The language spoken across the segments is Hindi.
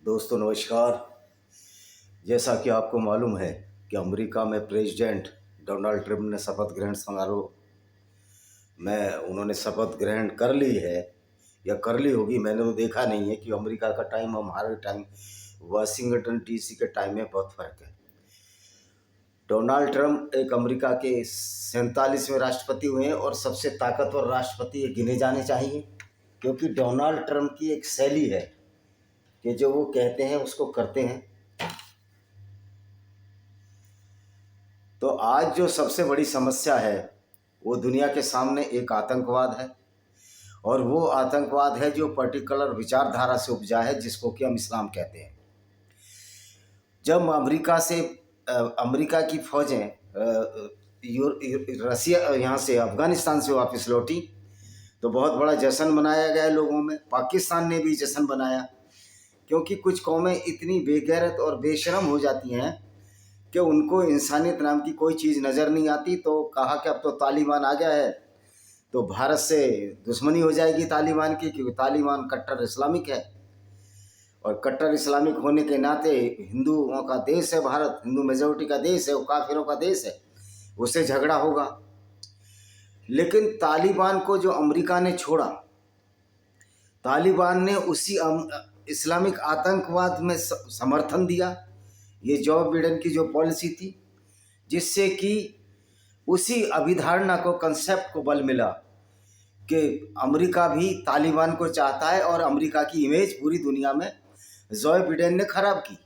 दोस्तों नमस्कार। जैसा कि आपको मालूम है कि अमेरिका में प्रेसिडेंट डोनाल्ड ट्रंप ने शपथ ग्रहण समारोह में उन्होंने शपथ ग्रहण कर ली है या कर ली होगी। मैंने तो देखा नहीं है कि अमेरिका का टाइम और हमारे टाइम वाशिंगटन डीसी के टाइम में बहुत फ़र्क है। डोनाल्ड ट्रंप एक अमेरिका के 47वें राष्ट्रपति हुए हैं और सबसे ताकतवर राष्ट्रपति गिने जाने चाहिए, क्योंकि डोनाल्ड ट्रंप की एक शैली है कि जो वो कहते हैं उसको करते हैं। तो आज जो सबसे बड़ी समस्या है वो दुनिया के सामने एक आतंकवाद है, और वो आतंकवाद है जो पर्टिकुलर विचारधारा से उपजा है, जिसको कि हम इस्लाम कहते हैं। जब अमेरिका की फ़ौजें रसिया यहाँ से अफ़गानिस्तान से वापस लौटी तो बहुत बड़ा जश्न मनाया गया लोगों में। पाकिस्तान ने भी जश्न बनाया, क्योंकि कुछ कौमें इतनी बेगैरत और बेशरम हो जाती हैं कि उनको इंसानियत नाम की कोई चीज़ नज़र नहीं आती। तो कहा कि अब तो तालिबान आ गया है तो भारत से दुश्मनी हो जाएगी तालिबान की, क्योंकि तालिबान कट्टर इस्लामिक है और कट्टर इस्लामिक होने के नाते हिंदुओं का देश है भारत, हिंदू मेजॉरिटी का देश है, वो काफिरों का देश है, उससे झगड़ा होगा। लेकिन तालिबान को जो अमेरिका ने छोड़ा, तालिबान ने उसी इस्लामिक आतंकवाद में समर्थन दिया। ये जो बिडेन की जो पॉलिसी थी, जिससे कि उसी अभिधारणा को, कंसेप्ट को बल मिला कि अमेरिका भी तालिबान को चाहता है और अमेरिका की इमेज पूरी दुनिया में जो बिडेन ने खराब की।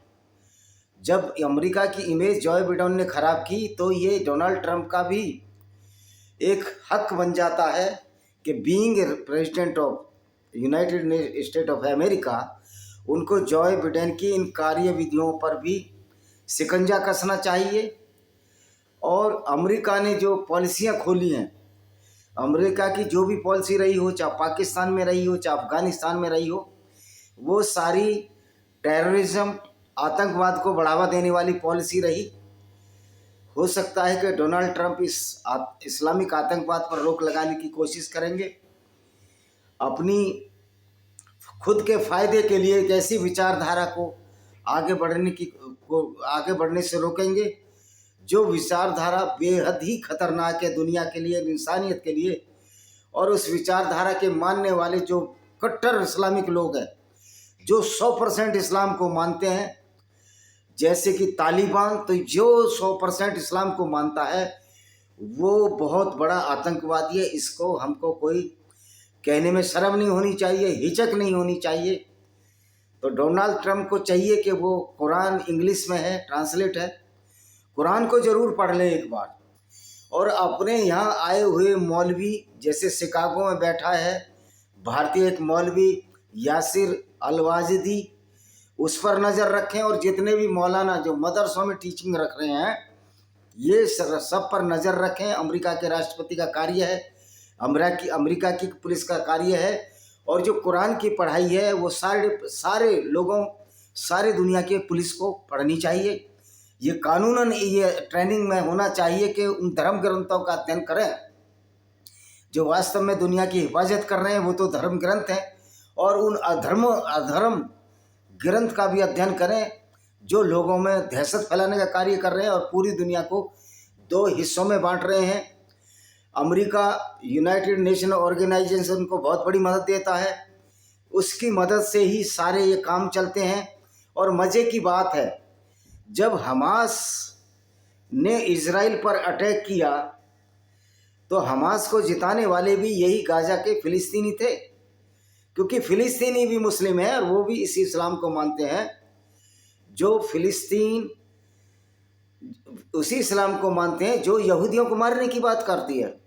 जब अमेरिका की इमेज जो बिडेन ने खराब की तो ये डोनाल्ड ट्रंप का भी एक हक बन जाता है कि being president of United state of America, उनको जो बिडेन की इन कार्यविधियों पर भी शिकंजा कसना चाहिए। और अमेरिका ने जो पॉलिसियां खोली हैं, अमेरिका की जो भी पॉलिसी रही हो, चाहे पाकिस्तान में रही हो, चाहे अफगानिस्तान में रही हो, वो सारी टेररिज्म, आतंकवाद को बढ़ावा देने वाली पॉलिसी रही। हो सकता है कि डोनाल्ड ट्रंप इस इस्लामिक आतंकवाद पर रोक लगाने की कोशिश करेंगे, अपनी खुद के फायदे के लिए एक ऐसी विचारधारा को आगे बढ़ने से रोकेंगे जो विचारधारा बेहद ही खतरनाक है दुनिया के लिए, इंसानियत के लिए। और उस विचारधारा के मानने वाले जो कट्टर इस्लामिक लोग हैं, जो 100% इस्लाम को मानते हैं, जैसे कि तालिबान, तो जो 100% इस्लाम को मानता है वो बहुत बड़ा आतंकवादी है। इसको हमको कोई कहने में शर्म नहीं होनी चाहिए, हिचक नहीं होनी चाहिए। तो डोनाल्ड ट्रंप को चाहिए कि वो कुरान इंग्लिश में है, ट्रांसलेट है, कुरान को ज़रूर पढ़ लें एक बार। और अपने यहाँ आए हुए मौलवी, जैसे शिकागो में बैठा है भारतीय एक मौलवी यासिर अलवाजिदी, उस पर नज़र रखें। और जितने भी मौलाना जो मदरसों में टीचिंग रख रहे हैं, ये सब पर नज़र रखें। अमेरिका के राष्ट्रपति का कार्य है, अमेरिका की पुलिस का कार्य है। और जो कुरान की पढ़ाई है वो सारे लोगों, सारी दुनिया के पुलिस को पढ़नी चाहिए। ये कानूनन ये ट्रेनिंग में होना चाहिए कि उन धर्म ग्रंथों का अध्ययन करें जो वास्तव में दुनिया की हिफाजत कर रहे हैं, वो तो धर्म ग्रंथ हैं। और उन अधर्म ग्रंथ का भी अध्ययन करें जो लोगों में दहशत फैलाने का कार्य कर रहे हैं और पूरी दुनिया को दो हिस्सों में बांट रहे हैं। अमेरिका यूनाइटेड नेशन ऑर्गेनाइजेशन को बहुत बड़ी मदद देता है, उसकी मदद से ही सारे ये काम चलते हैं। और मज़े की बात है, जब हमास ने इजराइल पर अटैक किया तो हमास को जिताने वाले भी यही गाजा के फिलिस्तीनी थे, क्योंकि फिलिस्तीनी भी मुस्लिम है और वो भी इसी इस्लाम को मानते हैं। जो फिलिस्तीन उसी इस्लाम को मानते हैं जो यहूदियों को मारने की बात करती है।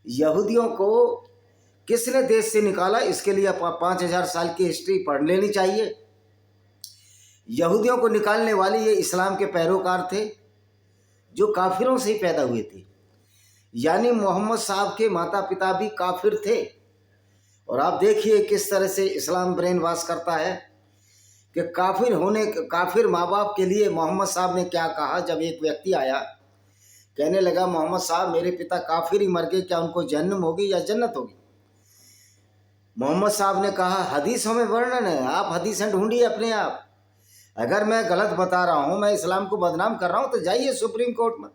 यहूदियों को किसने देश से निकाला, इसके लिए 5000 साल की हिस्ट्री पढ़ लेनी चाहिए। यहूदियों को निकालने वाले ये इस्लाम के पैरोकार थे जो काफिरों से ही पैदा हुए थे, यानी मोहम्मद साहब के माता पिता भी काफिर थे। और आप देखिए किस तरह से इस्लाम ब्रेन वॉश करता है कि काफिर माँ बाप के लिए मोहम्मद साहब ने क्या कहा। जब एक व्यक्ति आया कहने लगा, मोहम्मद साहब मेरे पिता काफिर ही मर गए, क्या उनको जहन्नम होगी या जन्नत होगी? मोहम्मद साहब ने कहा हदीसों में वर्णन है, आप हदीसें ढूंढिए अपने आप। अगर मैं गलत बता रहा हूँ, मैं इस्लाम को बदनाम कर रहा हूँ, तो जाइए सुप्रीम कोर्ट में,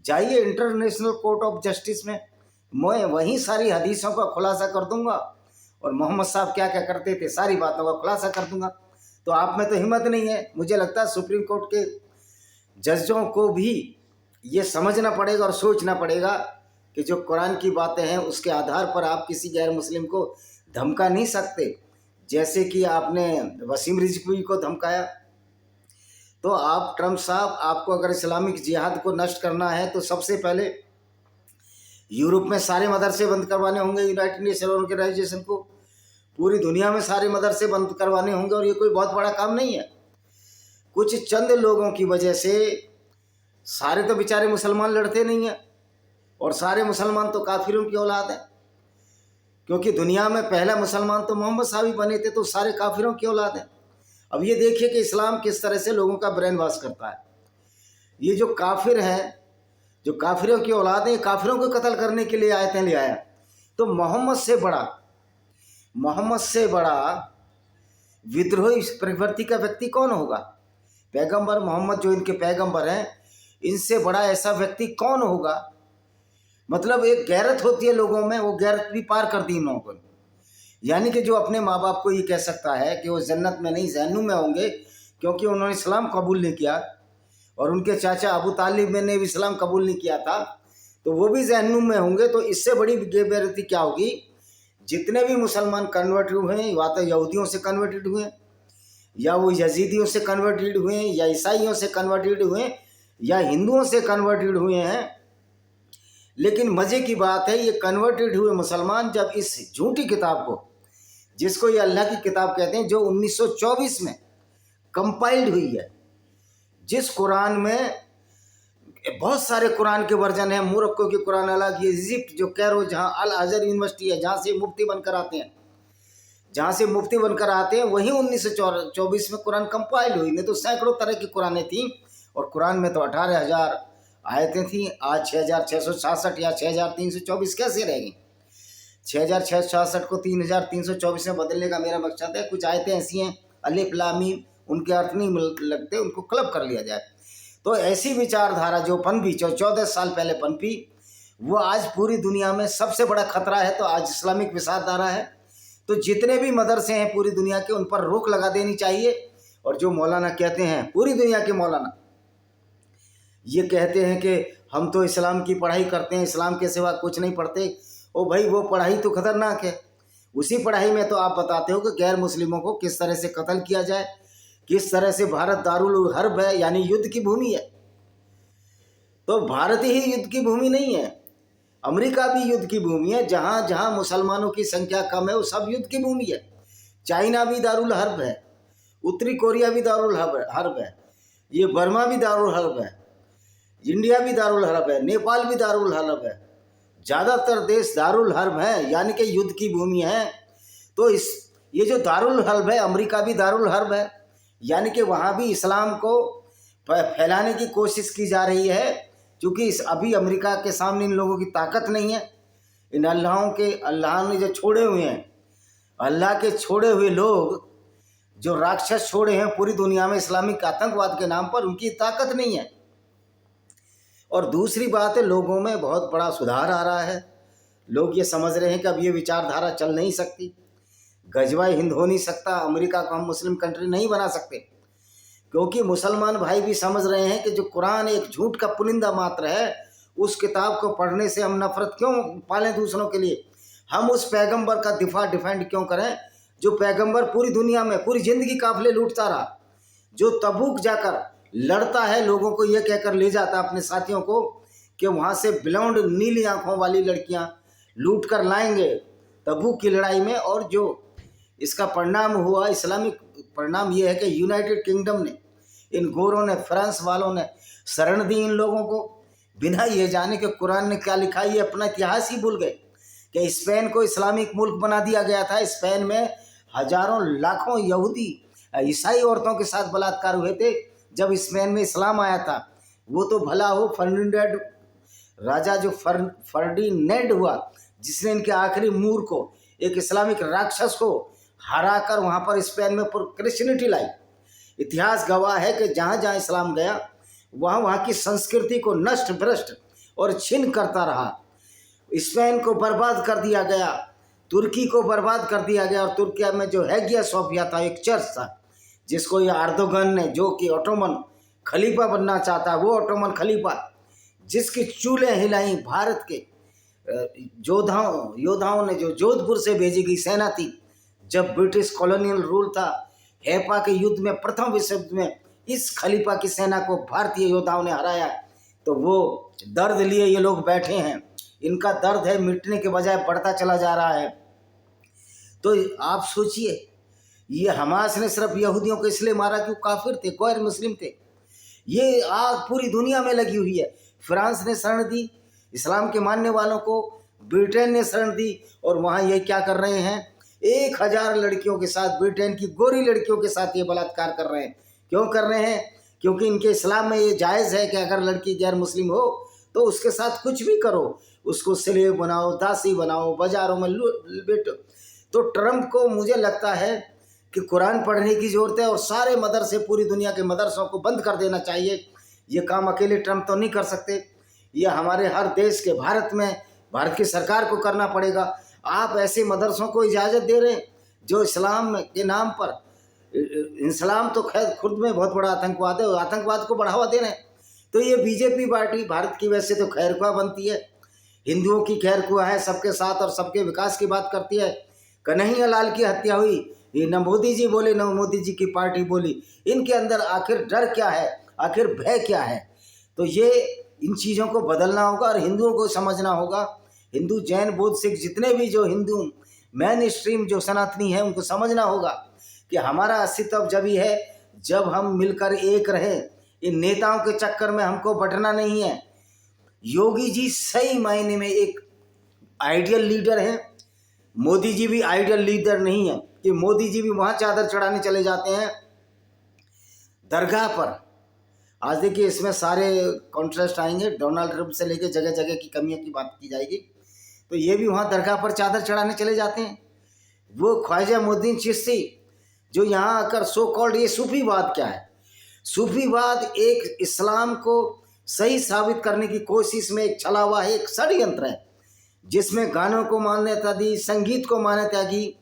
जाइए इंटरनेशनल कोर्ट ऑफ जस्टिस में, मैं वहीं सारी हदीसों का खुलासा कर दूंगा और मोहम्मद साहब क्या क्या करते थे सारी बातों का खुलासा कर दूंगा। तो आप में तो हिम्मत नहीं है। मुझे लगता है सुप्रीम कोर्ट के जजों को भी ये समझना पड़ेगा और सोचना पड़ेगा कि जो कुरान की बातें हैं उसके आधार पर आप किसी गैर मुस्लिम को धमका नहीं सकते, जैसे कि आपने वसीम रिजवी को धमकाया। तो आप ट्रंप साहब, आपको अगर इस्लामिक जिहाद को नष्ट करना है तो सबसे पहले यूरोप में सारे मदरसे बंद करवाने होंगे, यूनाइटेड नेशन ऑर्गेनाइजेशन को पूरी दुनिया में सारे मदरसे बंद करवाने होंगे। और ये कोई बहुत बड़ा काम नहीं है। कुछ चंद लोगों की वजह से सारे तो बेचारे मुसलमान लड़ते नहीं हैं, और सारे मुसलमान तो काफिरों की औलाद है, क्योंकि दुनिया में पहला मुसलमान तो मोहम्मद साहब ही बने थे, तो सारे काफिरों की औलाद है। अब ये देखिए कि इस्लाम किस तरह से लोगों का ब्रेन वॉश करता है। ये जो काफिर हैं, जो काफिरों की औलाद है, काफिरों को कत्ल करने के लिए आयतें ले आया। तो मोहम्मद से बड़ा विद्रोही प्रवृत्ति का व्यक्ति कौन होगा? पैगंबर मोहम्मद जो इनके पैगंबर हैं, इनसे बड़ा ऐसा व्यक्ति कौन होगा? मतलब एक गैरत होती है लोगों में, वो गैरत भी पार कर दी इन लोगों को। यानी कि जो अपने माँ बाप को ये कह सकता है कि वो जन्नत में नहीं जहन्नुम में होंगे क्योंकि उन्होंने इस्लाम कबूल नहीं किया, और उनके चाचा अबू तालिब ने भी इस्लाम कबूल नहीं किया था, तो वो भी जहन्नुम में होंगे। तो इससे बड़ी बेइज्जती क्या होगी? जितने भी मुसलमान कन्वर्टेड हुए हैं, या तो यहूदियों से कन्वर्टेड हुए, या वो यजीदियों से कन्वर्टेड हुए, या ईसाइयों से कन्वर्टेड हुए, या हिंदुओं से कन्वर्टेड हुए हैं। लेकिन मज़े की बात है, ये कन्वर्टेड हुए मुसलमान जब इस झूठी किताब को, जिसको ये अल्लाह की किताब कहते हैं, जो 1924 में कंपाइल्ड हुई है, जिस कुरान में बहुत सारे कुरान के वर्जन हैं, मोरक्को की कुरान अलग, ये इजिप्ट जो कैरो जहाँ अल अजहर यूनिवर्सिटी है, जहाँ से मुफ्ती बनकर आते हैं, वहीं 1924 में कुरान कंपाइल हुई। नहीं तो सैकड़ों तरह की कुरानें थीं, और कुरान में तो 18,000 आयतें थीं। आज 6,666 या 6,324 कैसे रहेगी? 6,666 को 3,324 में बदलने का मेरा मकसद है। कुछ आयतें ऐसी हैं अलिफ लाम मीम, उनके अर्थ नहीं लगते, उनको क्लब कर लिया जाए। तो ऐसी विचारधारा जो पनपी, जो 14 साल पहले पनपी, वो आज पूरी दुनिया में सबसे बड़ा खतरा है। तो आज इस्लामिक विचारधारा है। तो जितने भी मदरसे हैं पूरी दुनिया के, उन पर रोक लगा देनी चाहिए। और जो मौलाना कहते हैं, पूरी दुनिया के मौलाना ये कहते हैं कि हम तो इस्लाम की पढ़ाई करते हैं, इस्लाम के सिवा कुछ नहीं पढ़ते। ओ भाई, वो पढ़ाई तो खतरनाक है। उसी पढ़ाई में तो आप बताते हो कि गैर मुस्लिमों को किस तरह से कत्ल किया जाए, किस तरह से भारत दारुल हर्ब है, यानी युद्ध की भूमि है। तो भारत ही युद्ध की भूमि नहीं है, अमेरिका भी युद्ध की भूमि है। जहाँ जहाँ मुसलमानों की संख्या कम है वो सब युद्ध की भूमि है। चाइना भी दारुल हर्ब है, उत्तरी कोरिया भी दारुल हर्ब है, ये बर्मा भी दारुल हर्ब है, इंडिया भी दारुल हर्ब है, नेपाल भी दारुल हर्ब है। ज़्यादातर देश दारुल हर्ब है, यानी कि युद्ध की भूमि है। तो ये जो दारुल हर्ब है, अमेरिका भी दारुल हर्ब है, यानी कि वहाँ भी इस्लाम को फैलाने की कोशिश की जा रही है। क्योंकि अभी अमेरिका के सामने इन लोगों की ताकत नहीं है। इन अल्लाह ने जो छोड़े हुए हैं, अल्लाह के छोड़े हुए लोग, जो राक्षस छोड़े हैं पूरी दुनिया में इस्लामिक आतंकवाद के नाम पर, उनकी ताकत नहीं है। और दूसरी बात है, लोगों में बहुत बड़ा सुधार आ रहा है। लोग ये समझ रहे हैं कि अब ये विचारधारा चल नहीं सकती, गजवा हिंद हो नहीं सकता, अमेरिका को हम मुस्लिम कंट्री नहीं बना सकते। क्योंकि मुसलमान भाई भी समझ रहे हैं कि जो कुरान एक झूठ का पुलिंदा मात्र है, उस किताब को पढ़ने से हम नफरत क्यों पालें दूसरों के लिए? हम उस पैगंबर का डिफेंड क्यों करें जो पैगंबर पूरी दुनिया में पूरी ज़िंदगी काफिले लूटता रहा, जो तबूक जाकर लड़ता है, लोगों को ये कहकर ले जाता अपने साथियों को कि वहाँ से ब्लॉन्ड नीली आँखों वाली लड़कियाँ लूट कर लाएंगे तबूक की लड़ाई में। और जो इसका परिणाम हुआ, इस्लामिक परिणाम ये है कि यूनाइटेड किंगडम ने, इन गोरों ने, फ्रांस वालों ने शरण दी इन लोगों को, बिना ये जाने कि कुरान ने क्या लिखा। ये अपना इतिहास ही भूल गए कि स्पेन को इस्लामिक मुल्क बना दिया गया था। स्पेन में हजारों लाखों यहूदी ईसाई औरतों के साथ बलात्कार हुए थे जब स्पेन में इस्लाम आया था। वो तो भला हो फर्डिनेंड राजा, जो फर्डिनेंड हुआ, जिसने इनके आखिरी मूर को एक इस्लामिक राक्षस को हराकर वहाँ पर स्पेन में क्रिश्चियनिटी लाई। इतिहास गवाह है कि जहाँ जहाँ इस्लाम गया वहाँ वहाँ की संस्कृति को नष्ट भ्रष्ट और छीन करता रहा। स्पेन को बर्बाद कर दिया गया, तुर्की को बर्बाद कर दिया गया। और तुर्किया में जो हैगिया सोफिया था, एक चर्च था जिसको ये अर्दोगन ने, जो कि ओटोमन खलीफा बनना चाहता है, वो ओटोमन खलीफा जिसकी चूल्हें हिलाई भारत के योद्धाओं ने, जो जोधपुर से भेजी गई सेना थी जब ब्रिटिश कॉलोनियल रूल था। हेपा के युद्ध में, प्रथम विश्व युद्ध में इस खलीफा की सेना को भारतीय योद्धाओं ने हराया। तो वो दर्द लिए ये लोग बैठे हैं, इनका दर्द है मिटने के बजाय बढ़ता चला जा रहा है। तो आप सोचिए, ये हमास ने सिर्फ यहूदियों को इसलिए मारा कि वो काफिर थे, गैर मुस्लिम थे। ये आग पूरी दुनिया में लगी हुई है। फ्रांस ने शरण दी इस्लाम के मानने वालों को, ब्रिटेन ने शरण दी, और वहाँ ये क्या कर रहे हैं, 1000 लड़कियों के साथ, ब्रिटेन की गोरी लड़कियों के साथ ये बलात्कार कर रहे हैं। क्यों कर रहे हैं? क्योंकि इनके इस्लाम में ये जायज़ है कि अगर लड़की गैर मुस्लिम हो तो उसके साथ कुछ भी करो, उसको स्लेव बनाओ, दासी बनाओ, बाजारों में बेटो। तो ट्रंप को मुझे लगता है कि कुरान पढ़ने की ज़रूरत है और सारे मदरसे, पूरी दुनिया के मदरसों को बंद कर देना चाहिए। ये काम अकेले ट्रंप तो नहीं कर सकते, ये हमारे हर देश के, भारत में भारत की सरकार को करना पड़ेगा। आप ऐसे मदरसों को इजाज़त दे रहे हैं जो इस्लाम के नाम पर, इस्लाम तो खैर खुद में बहुत बड़ा आतंकवाद है, आतंकवाद को बढ़ावा दे रहे हैं। तो ये बीजेपी पार्टी भारत की वैसे तो खैरख्वाह बनती है, हिंदुओं की खैरख्वाह है, सबके साथ और सबके विकास की बात करती है। कन्हैया लाल की हत्या हुई, ये न मोदी जी बोले न मोदी जी की पार्टी बोली। इनके अंदर आखिर डर क्या है, आखिर भय क्या है? तो ये इन चीज़ों को बदलना होगा और हिंदुओं को समझना होगा। हिंदू, जैन, बौद्ध, सिख, जितने भी जो हिंदू मेन स्ट्रीम जो सनातनी है, उनको समझना होगा कि हमारा अस्तित्व जब ही है जब हम मिलकर एक रहें। इन नेताओं के चक्कर में हमको बंटना नहीं है। योगी जी सही मायने में एक आइडियल लीडर हैं, मोदी जी भी आइडियल लीडर नहीं है कि मोदी जी भी वहाँ चादर चढ़ाने चले जाते हैं दरगाह पर। आज देखिए इसमें सारे कॉन्ट्रास्ट आएंगे, डोनाल्ड ट्रंप से लेकर जगह जगह की कमियों की बात की जाएगी। तो ये भी वहाँ दरगाह पर चादर चढ़ाने चले जाते हैं। वो ख्वाजा मुद्दीन चिश्ती जो यहाँ आकर सो कॉल्ड, ये सूफीवाद क्या है? सूफीवाद एक इस्लाम को सही साबित करने की कोशिश में एक छला हुआ है, एक षड्यंत्र है जिसमें गानों को मान्यता दी, संगीत को मान्यता दी।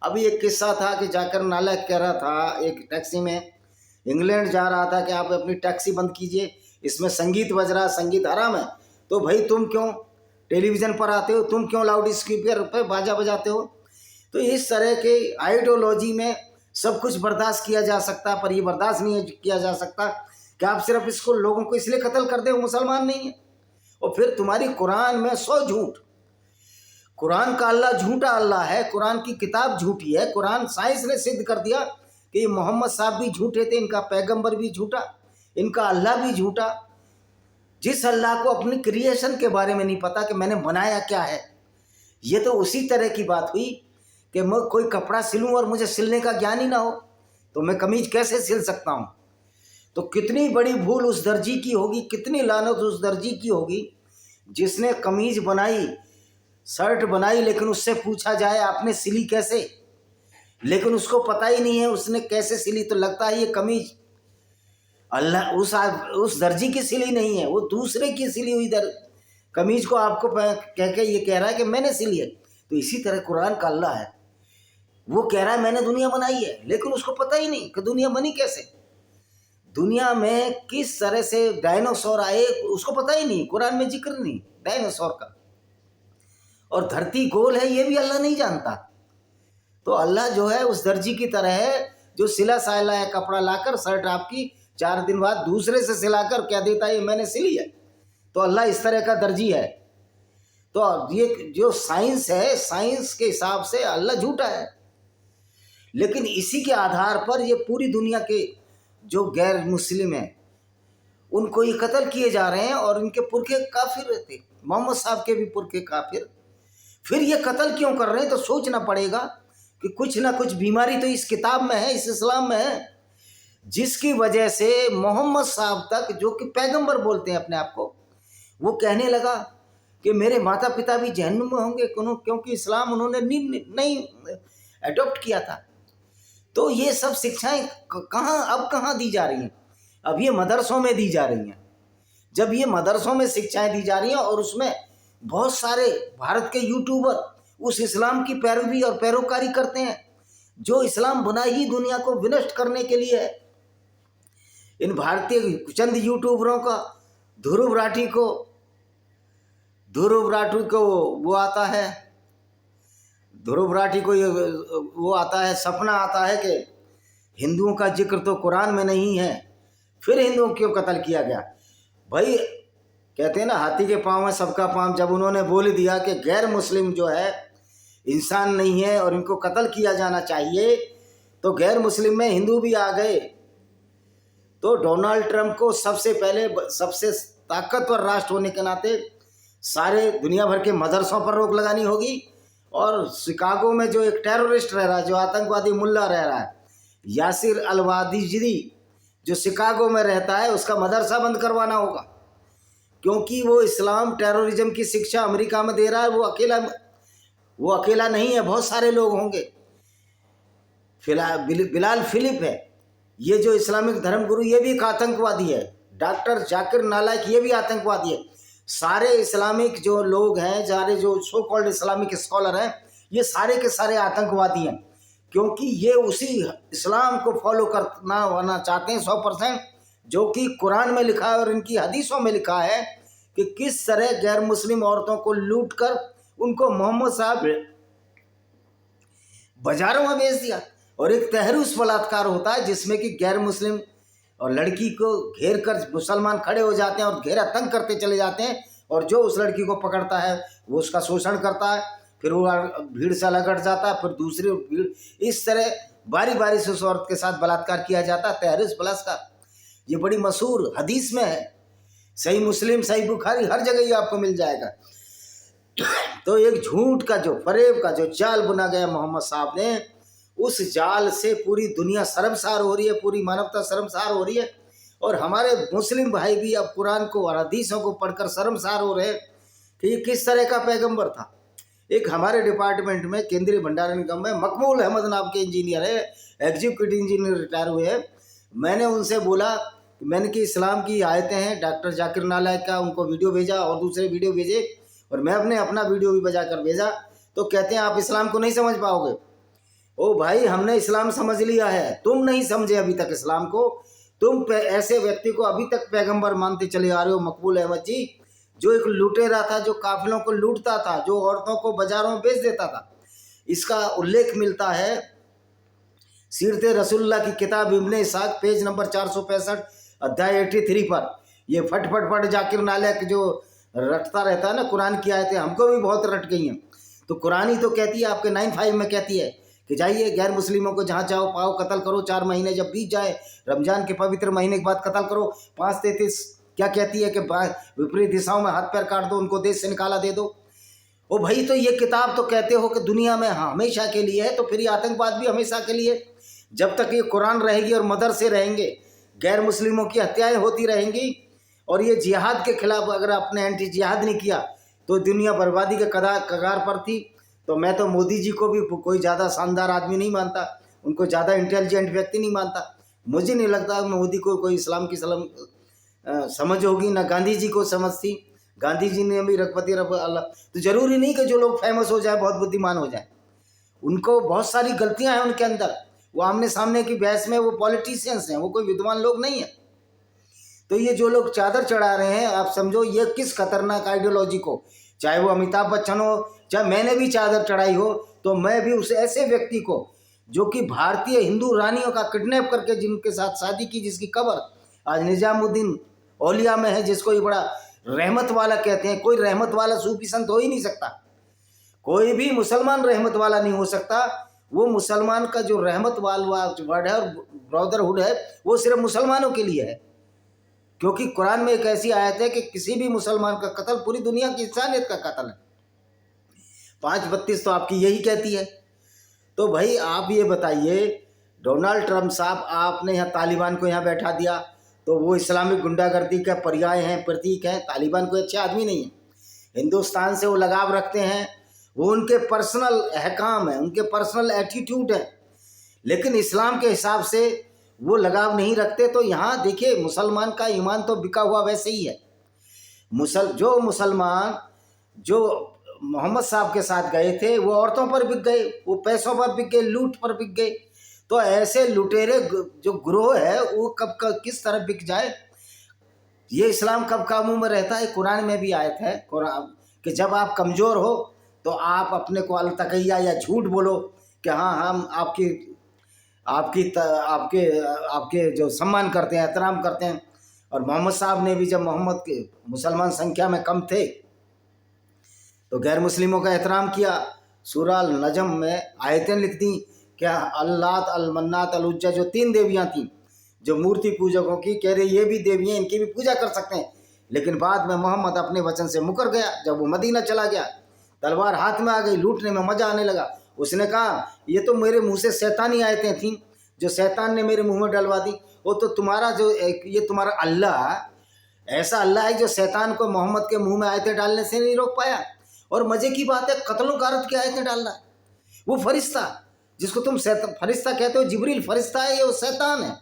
अभी एक किस्सा था कि जाकर नालायक कह रहा था एक टैक्सी में, इंग्लैंड जा रहा था, कि आप अपनी टैक्सी बंद कीजिए, इसमें संगीत बज रहा, संगीत हराम है। तो भाई तुम क्यों टेलीविज़न पर आते हो, तुम क्यों लाउड स्पीकर पर बाजा बजाते हो? तो इस तरह के आइडियोलॉजी में सब कुछ बर्दाश्त किया जा सकता है, पर ये बर्दाश्त नहीं किया जा सकता कि आप सिर्फ इसको, लोगों को इसलिए कत्ल कर दे वो मुसलमान नहीं है। और फिर तुम्हारी कुरान में 100 झूठ, कुरान का अल्लाह झूठा अल्लाह है, कुरान की किताब झूठी है। कुरान साइंस ने सिद्ध कर दिया कि मोहम्मद साहब भी झूठे थे, इनका पैगंबर भी झूठा, इनका अल्लाह भी झूठा। जिस अल्लाह को अपनी क्रिएशन के बारे में नहीं पता कि मैंने बनाया क्या है। ये तो उसी तरह की बात हुई कि मैं कोई कपड़ा सिलूं और मुझे सिलने का ज्ञान ही ना हो तो मैं कमीज कैसे सिल सकता हूँ? तो कितनी बड़ी भूल उस दर्जी की होगी, कितनी लानत उस दर्जी की होगी जिसने कमीज बनाई, शर्ट बनाई, लेकिन उससे पूछा जाए आपने सिली कैसे, लेकिन उसको पता ही नहीं है उसने कैसे सिली। तो लगता है ये कमीज अल्लाह उस दर्जी की सिली नहीं है, वो दूसरे की सिली हुई कमीज को आपको कह के ये कह रहा है कि मैंने सिली है। तो इसी तरह कुरान का अल्लाह है, वो कह रहा है मैंने दुनिया बनाई है, लेकिन उसको पता ही नहीं कि दुनिया बनी कैसे, दुनिया में किस तरह से डायनासोर आए, उसको पता ही नहीं, कुरान में जिक्र नहीं डायनासोर का। और धरती गोल है ये भी अल्लाह नहीं जानता। तो अल्लाह जो है उस दर्जी की तरह है जो सिला साला है कपड़ा लाकर, शर्ट आपकी 4 दिन बाद दूसरे से सिलाकर क्या देता है, ये मैंने सिली है। तो अल्लाह इस तरह का दर्जी है। तो ये जो साइंस है, साइंस के हिसाब से अल्लाह झूठा है, लेकिन इसी के आधार पर ये पूरी दुनिया के जो गैर मुस्लिम हैं उनको ये कत्ल किए जा रहे हैं। और इनके पुरखे काफिर रहते, मोहम्मद साहब के भी पुरखे काफिर, फिर ये कत्ल क्यों कर रहे हैं? तो सोचना पड़ेगा कि कुछ ना कुछ बीमारी तो इस किताब में है, इस इस्लाम में है, जिसकी वजह से मोहम्मद साहब तक, जो कि पैगंबर बोलते हैं अपने आप को, वो कहने लगा कि मेरे माता पिता भी जहन्नुम में होंगे, क्योंकि इस्लाम उन्होंने नहीं अडॉप्ट किया था। तो ये सब शिक्षाएं कहाँ दी जा रही हैं? अब ये मदरसों में दी जा रही हैं। जब ये मदरसों में शिक्षाएं दी जा रही हैं और उसमें बहुत सारे भारत के यूट्यूबर उस इस्लाम की पैरवी और पैरोकारी करते हैं जो इस्लाम बनाई ही दुनिया को विनष्ट करने के लिए है। इन भारतीय चंद यूट्यूबरों का ध्रुव राठी को वो आता है सपना आता है कि हिंदुओं का जिक्र तो कुरान में नहीं है, फिर हिंदुओं क्यों कत्ल किया गया? भाई कहते हैं ना, हाथी के पाँव में सबका पाँव। जब उन्होंने बोल दिया कि गैर मुस्लिम जो है इंसान नहीं है और इनको कत्ल किया जाना चाहिए, तो गैर मुस्लिम में हिंदू भी आ गए। तो डोनाल्ड ट्रंप को सबसे पहले, सबसे ताकतवर राष्ट्र होने के नाते सारे दुनिया भर के मदरसों पर रोक लगानी होगी। और शिकागो में जो एक टेररिस्ट रह रहा है, जो आतंकवादी मुल्ला रह रहा है, यासिर अलवादिजरी, जो शिकागो में रहता है, उसका मदरसा बंद करवाना होगा। क्योंकि वो इस्लाम टेररिज्म की शिक्षा अमेरिका में दे रहा है। वो अकेला नहीं है, बहुत सारे लोग होंगे। बिलाल फिलिप है, ये जो इस्लामिक धर्मगुरु, ये भी एक आतंकवादी है। डॉक्टर जाकिर नालायक, ये भी आतंकवादी है। सारे इस्लामिक जो लोग हैं, सारे जो सो कॉल्ड इस्लामिक स्कॉलर हैं, ये सारे के सारे आतंकवादी हैं। क्योंकि ये उसी इस्लाम को फॉलो करना चाहते हैं 100%, जो कि कुरान में लिखा है और इनकी हदीसों में लिखा है कि किस तरह गैर मुस्लिम औरतों को लूट कर उनको मोहम्मद साहब बाजारों में बेच दिया। और एक तहरीस बलात्कार होता है जिसमें कि गैर मुस्लिम और लड़की को घेर कर मुसलमान खड़े हो जाते हैं और घेरा तंग करते चले जाते हैं, और जो उस लड़की को पकड़ता है वो उसका शोषण करता है, फिर वो भीड़ से लगट जाता है, फिर दूसरी भीड़, इस तरह बारी बारी से उस औरत के साथ बलात्कार किया जाता है। तहरीस बलात्कार ये बड़ी मशहूर हदीस में है, सही मुस्लिम, सही बुखारी, हर जगह ये आपको मिल जाएगा। तो एक झूठ का जो फरेब का जो जाल बुना गया मोहम्मद साहब ने, उस जाल से पूरी दुनिया शर्मसार हो रही है, पूरी मानवता शर्मसार हो रही है। और हमारे मुस्लिम भाई भी अब कुरान को और हदीसों को पढ़कर शर्मसार हो रहे हैं कि ये किस तरह का पैगंबर था। एक हमारे डिपार्टमेंट में केंद्रीय भंडारण निगम में मकबूल अहमद नाम के इंजीनियर है, एग्जीक्यूटिव इंजीनियर, रिटायर हुए हैं। मैंने उनसे बोला, मैंने कि इस्लाम की आयतें हैं, डॉक्टर जाकिर नालायक का उनको वीडियो भेजा और दूसरे वीडियो भेजे, और मैं अपना वीडियो भी बजा कर भेजा। तो कहते हैं आप इस्लाम को नहीं समझ पाओगे। ओ भाई, हमने इस्लाम समझ लिया है, तुम नहीं समझे अभी तक इस्लाम को। तुम ऐसे व्यक्ति को अभी तक पैगंबर मानते चले आ रहे हो, मकबूल अहमद जी, जो एक लुटेरा था, जो काफिलों को लूटता था, जो औरतों को बाजारों में बेच देता था। इसका उल्लेख मिलता है सीरत रसूलुल्लाह की किताब इब्ने इसाक, पेज नंबर 465, अध्याय 83 पर। ये फट जाकिर नालायक जो रटता रहता है ना कुरान की आयतें, हमको भी बहुत रट गई हैं। तो कुरान ही तो कहती है, आपके 9:5 में कहती है कि जाइए गैर मुस्लिमों को जहाँ चाहो पाओ, कत्ल करो, 4 महीने जब बीत जाए, रमजान के पवित्र महीने के बाद कत्ल करो। 5:33 क्या कहती है कि विपरीत दिशाओं में हाथ पैर काट दो, उनको देश से निकाला दे दो। ओ भाई, तो ये किताब तो कहते हो कि दुनिया में हमेशा के लिए है, तो फिर ये आतंकवाद भी हमेशा के लिए। जब तक ये कुरान रहेगी और मदरसे रहेंगे, गैर मुस्लिमों की हत्याएं होती रहेंगी, और ये जिहाद के खिलाफ अगर आपने एंटी जिहाद नहीं किया तो दुनिया बर्बादी के कगार पर थी। तो मैं तो मोदी जी को भी कोई ज़्यादा शानदार आदमी नहीं मानता, उनको ज़्यादा इंटेलिजेंट व्यक्ति नहीं मानता। मुझे नहीं लगता मोदी को कोई इस्लाम की समझ होगी, ना गांधी जी को समझ थी। गांधी जी ने भी रघुपति अल्लाह। तो ज़रूरी नहीं कि जो लोग फेमस हो जाए बहुत बुद्धिमान हो जाए, उनको बहुत सारी गलतियां हैं उनके अंदर। वो आमने सामने की बहस में वो पॉलिटिशियंस हैं, वो कोई विद्वान लोग नहीं है। तो ये जो लोग चादर चढ़ा रहे हैं, आप समझो ये किस खतरनाक आइडियोलॉजी को, चाहे वो अमिताभ बच्चन हो, चाहे मैंने भी चादर चढ़ाई हो, तो मैं भी उस ऐसे व्यक्ति को जो कि भारतीय हिंदू रानियों का किडनैप करके जिनके साथ शादी की, जिसकी कब्र आज निजामुद्दीन औलिया में है, जिसको ये बड़ा रहमत वाला कहते हैं। कोई रहमत वाला सूफी संत हो ही नहीं सकता, कोई भी मुसलमान रहमत वाला नहीं हो सकता। वो मुसलमान का जो रहमत वाला वर्ड है और ब्रदरहुड है, वो सिर्फ मुसलमानों के लिए है। क्योंकि कुरान में एक ऐसी आयत है कि किसी भी मुसलमान का कत्ल पूरी दुनिया की इंसानियत का कत्ल है। 5:32 तो आपकी यही कहती है। तो भाई आप ये बताइए, डोनाल्ड ट्रंप साहब, आपने यहाँ तालिबान को यहाँ बैठा दिया, तो वो इस्लामिक गुंडागर्दी का पर्याय हैं, प्रतीक हैं। तालिबान कोई अच्छा आदमी नहीं है। हिंदुस्तान से वो लगाव रखते हैं, वो उनके पर्सनल अहकाम है, उनके पर्सनल एटीट्यूड है, लेकिन इस्लाम के हिसाब से वो लगाव नहीं रखते। तो यहाँ देखिए, मुसलमान का ईमान तो बिका हुआ वैसे ही है। जो मुसलमान जो मोहम्मद साहब के साथ गए थे वो औरतों पर बिक गए, वो पैसों पर बिक गए, लूट पर बिक गए। तो ऐसे लुटेरे जो ग्रोह है वो कब किस तरह बिक जाए, ये इस्लाम कब काबू में रहता है। कुरान में भी आयत है कुरान कि जब आप कमज़ोर हो तो आप अपने को अलतकैया या झूठ बोलो कि हाँ हम आपकी आपकी आपके आपके जो सम्मान करते हैं, एहतराम करते हैं। और मोहम्मद साहब ने भी जब मोहम्मद के मुसलमान संख्या में कम थे तो गैर मुस्लिमों का एहतराम किया। सूरह अल नजम में आयतें लिख दी क्या, अल्लात अल मन्नात अल उज्जा, जो 3 देवियाँ थीं जो मूर्ति पूजकों की, कह रहे ये भी देवियाँ, इनकी भी पूजा कर सकते हैं। लेकिन बाद में मोहम्मद अपने वचन से मुकर गया। जब वो मदीना चला गया, तलवार हाथ में आ गई, लूटने में मज़ा आने लगा। उसने कहा ये तो मेरे मुंह से शैतानी आयतें थीं जो शैतान ने मेरे मुंह में डलवा दी। वो तो तुम्हारा जो ये तुम्हारा अल्लाह ऐसा अल्लाह है जो शैतान को मोहम्मद के मुंह में आयतें डालने से नहीं रोक पाया। और मज़े की बात है, कत्लो गारत की आयतें डाल रहा है वो फरिश्ता, जिसको तुम फरिश्ता कहते हो, जिब्रील फरिश्ता है, ये वो शैतान है।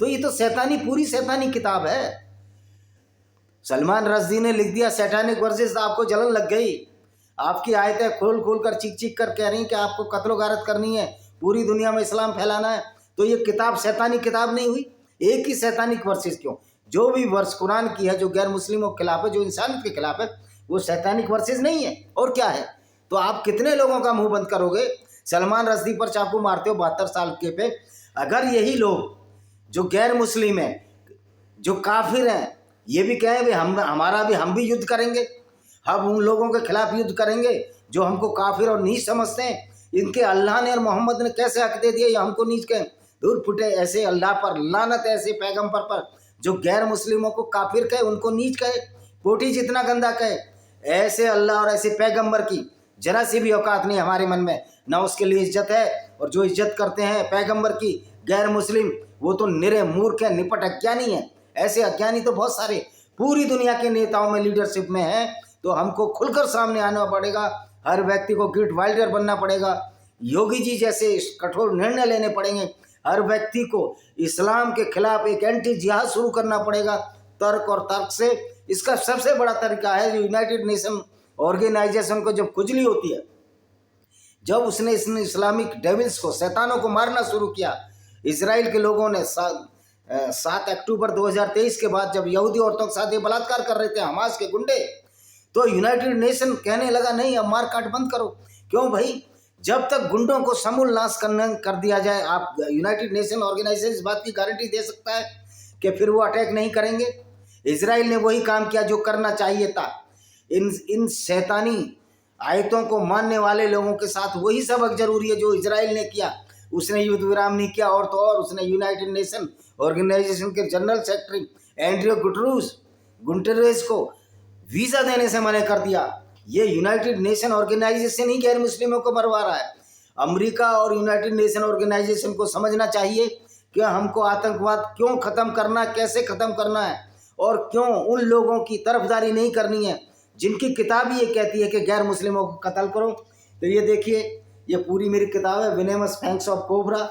तो ये तो शैतानी, पूरी शैतानी किताब है। सलमान रश्दी ने लिख दिया सैटानिक वर्सेस, आपको जलन लग गई। आपकी आयतें खोल खोल कर चीख चीख कर कह रही कि आपको कत्लो गारत करनी है, पूरी दुनिया में इस्लाम फैलाना है। तो ये किताब शैतानी किताब नहीं हुई। एक ही शैतानिक वर्सेस क्यों, जो भी वर्ष कुरान की है जो गैर मुस्लिमों के खिलाफ है, जो इंसानियत के खिलाफ है, वो शैतानिक वर्सेस नहीं है और क्या है। तो आप कितने लोगों का मुंह बंद करोगे। सलमान रश्दी पर चाकू मारते हो 72 साल के पे। अगर यही लोग जो गैर मुस्लिम हैं, जो काफिर हैं, ये भी कहें भी हम भी युद्ध करेंगे, हम उन लोगों के खिलाफ युद्ध करेंगे जो हमको काफिर और नीच समझते हैं, इनके अल्लाह ने और मोहम्मद ने कैसे हक दे दिया ये हमको नीच कहें। दूर फुटे ऐसे अल्लाह पर लानत, ऐसे पैगंबर पर जो गैर मुस्लिमों को काफिर कहे, उनको नीच कहे, पोटी जितना गंदा कहे। ऐसे अल्लाह और ऐसे पैगंबर की जरा सी भी औकात नहीं हमारे मन में, ना उसके लिए इज्जत है। और जो इज्जत करते हैं पैगंबर की गैर मुस्लिम, वो तो निरे मूर्ख है, निपट अज्ञानी है। ऐसे अज्ञानी तो बहुत सारे पूरी दुनिया के नेताओं में, लीडरशिप में हैं। तो हमको खुलकर सामने आना पड़ेगा, हर व्यक्ति को गिट वाइल्डर बनना पड़ेगा, योगी जी जैसे कठोर निर्णय लेने पड़ेंगे, हर व्यक्ति को इस्लाम के खिलाफ एक एंटी जिहाद शुरू करना पड़ेगा तर्क और तर्क से। इसका सबसे बड़ा तरीका है जो यूनाइटेड नेशन ऑर्गेनाइजेशन को जब खुजली होती है, जब उसने इस्लामिक डेविल्स को, शैतानों को मारना शुरू किया, इजराइल के लोगों ने 7 अक्टूबर 2023 के बाद जब यहूदी औरतों के साथ ये बलात्कार कर रहे थे हमास के गुंडे, तो यूनाइटेड नेशन कहने लगा नहीं अब मार काट बंद करो। क्यों भाई, जब तक गुंडों को समूल नाश कर दिया जाए, आप यूनाइटेड नेशन ऑर्गेनाइजेशन इस बात की गारंटी दे सकता है कि फिर वो अटैक नहीं करेंगे। इजराइल ने वही काम किया जो करना चाहिए था। इन शैतानी आयतों को मानने वाले लोगों के साथ वही सबक जरूरी है जो इजराइल ने किया। उसने युद्ध विराम नहीं किया, और तो और उसने यूनाइटेड नेशन ऑर्गेनाइजेशन के जनरल सेक्रेटरी एंड्रियो गुटेरेस को वीज़ा देने से मना कर दिया। ये यूनाइटेड नेशन ऑर्गेनाइजेशन ही गैर मुस्लिमों को मरवा रहा है। अमेरिका और यूनाइटेड नेशन ऑर्गेनाइजेशन को समझना चाहिए कि हमको आतंकवाद क्यों ख़त्म करना, कैसे ख़त्म करना है, और क्यों उन लोगों की तरफदारी नहीं करनी है जिनकी किताब ही ये कहती है कि गैर मुस्लिमों को कत्ल करो। तो ये देखिए, ये पूरी मेरी किताब है विनेमस फैंक्स ऑफ कोबरा,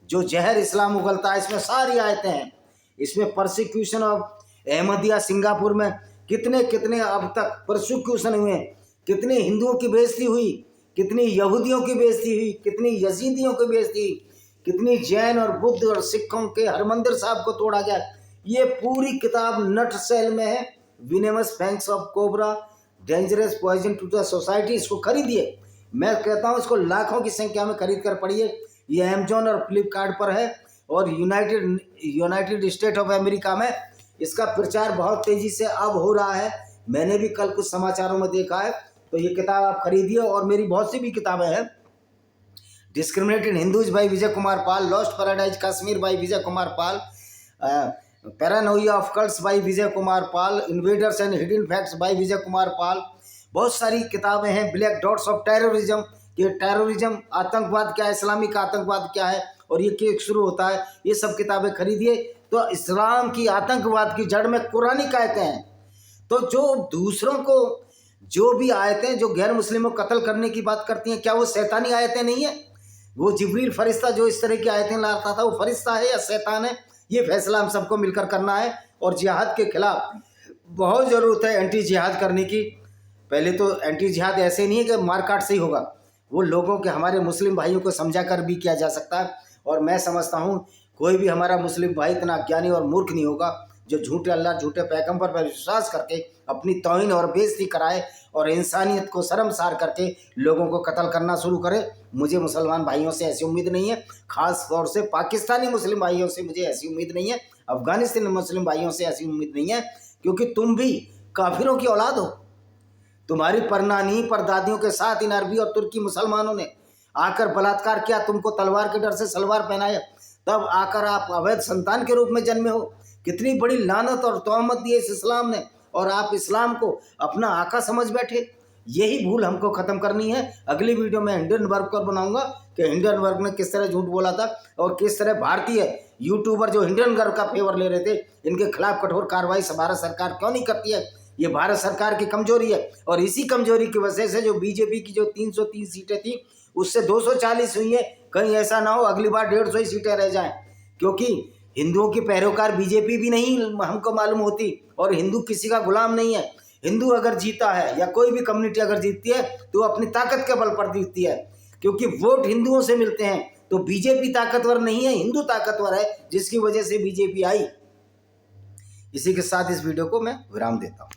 जो जहर इस्लाम उगलता है। इसमें सारी आयतें हैं। इसमें परसिक्यूशन ऑफ अहमदिया, सिंगापुर में कितने कितने अब तक परसिक्यूशन हुए, कितने हिंदुओं की बेइज्जती हुई, कितनी यहूदियों की बेइज्जती हुई, कितनी यजीदियों की बेइज्जती हुई, कितनी जैन और बुद्ध और सिखों के हरमंदिर साहब को तोड़ा गया। ये पूरी किताब नट सेल में है, venomous fangs of cobra, dangerous poison to the society. इसको खरीदिए, मैं कहता हूँ इसको लाखों की संख्या में खरीद कर पढ़िए। ये अमेजोन और फ्लिपकार्ट पर है, और यूनाइटेड स्टेट ऑफ अमेरिका में इसका प्रचार बहुत तेज़ी से अब हो रहा है। मैंने भी कल कुछ समाचारों में देखा है। तो ये किताब आप खरीदिए। और मेरी बहुत सी भी किताबें हैं, discriminated Hindus by Vijay Kumar Pal, lost paradise Kashmir by Vijay Kumar Pal, paranoia of cults by Vijay Kumar Pal, invaders and hidden facts by Vijay Kumar Pal. बहुत सारी किताबें हैं। ब्लैक डॉट्स ऑफ टेररिज्म, ये टेररिज्म, आतंकवाद क्या है, इस्लामिक आतंकवाद क्या है और ये क्यों शुरू होता है, ये सब किताबें खरीदिए। तो इस्लाम की आतंकवाद की जड़ में कुरानी आयतें हैं। तो जो दूसरों को जो भी आयतें जो गैर मुस्लिमों को कत्ल करने की बात करती हैं, क्या वो शैतानी आयतें नहीं है? वो जिब्रील फरिश्ता जो इस तरह की आयतें लाता था, वो फरिश्ता है या शैतान है? ये फैसला हम सबको मिलकर करना है। और जिहाद के खिलाफ बहुत ज़रूरत है एंटी जिहाद करने की। पहले तो एंटी जिहाद ऐसे नहीं है कि मारकाट से ही होगा, वो लोगों के, हमारे मुस्लिम भाइयों को समझा कर भी किया जा सकता है। और मैं समझता हूँ कोई भी हमारा मुस्लिम भाई इतना ज्ञानी और मूर्ख नहीं होगा जो झूठे अल्लाह झूठे पैगंबर पर विश्वास करके अपनी तौहीन और बेइज्जती कराए और इंसानियत को शर्मसार करके लोगों को कत्ल करना शुरू करे। मुझे मुसलमान भाइयों से ऐसी उम्मीद नहीं है, ख़ास तौर से पाकिस्तानी मुस्लिम भाइयों से मुझे ऐसी उम्मीद नहीं है, अफगानिस्तानी मुस्लिम भाइयों से ऐसी उम्मीद नहीं है, क्योंकि तुम भी काफिरों की औलाद हो। तुम्हारी परनानी परदादियों के साथ इन अरबी और तुर्की मुसलमानों ने आकर बलात्कार किया, तुमको तलवार के डर से सलवार पहनाया, तब आकर आप अवैध संतान के रूप में जन्मे हो। कितनी बड़ी लानत और तोहमत दी इस इस्लाम ने, और आप इस्लाम को अपना आका समझ बैठे। यही भूल हमको ख़त्म करनी है। अगली वीडियो में हिंडनबर्ग पर बनाऊंगा कि हिंडनबर्ग ने किस तरह झूठ बोला था और किस तरह भारतीय यूट्यूबर जो हिंडनबर्ग का फेवर ले रहे थे, इनके खिलाफ कठोर कार्रवाई भारत सरकार क्यों नहीं करती है। ये भारत सरकार की कमजोरी है, और इसी कमजोरी की वजह से जो बीजेपी की जो 330 सीटें थी उससे 240 हुई है। कहीं ऐसा ना हो अगली बार 150 ही सीटें रह जाएं, क्योंकि हिंदुओं की पैरोकार बीजेपी भी नहीं हमको मालूम होती, और हिंदू किसी का गुलाम नहीं है। हिंदू अगर जीता है या कोई भी कम्युनिटी अगर जीतती है तो अपनी ताकत के बल पर जीतती है, क्योंकि वोट हिंदुओं से मिलते हैं। तो बीजेपी ताकतवर नहीं है, हिंदू ताकतवर है, जिसकी वजह से बीजेपी आई। इसी के साथ इस वीडियो को मैं विराम देता हूँ।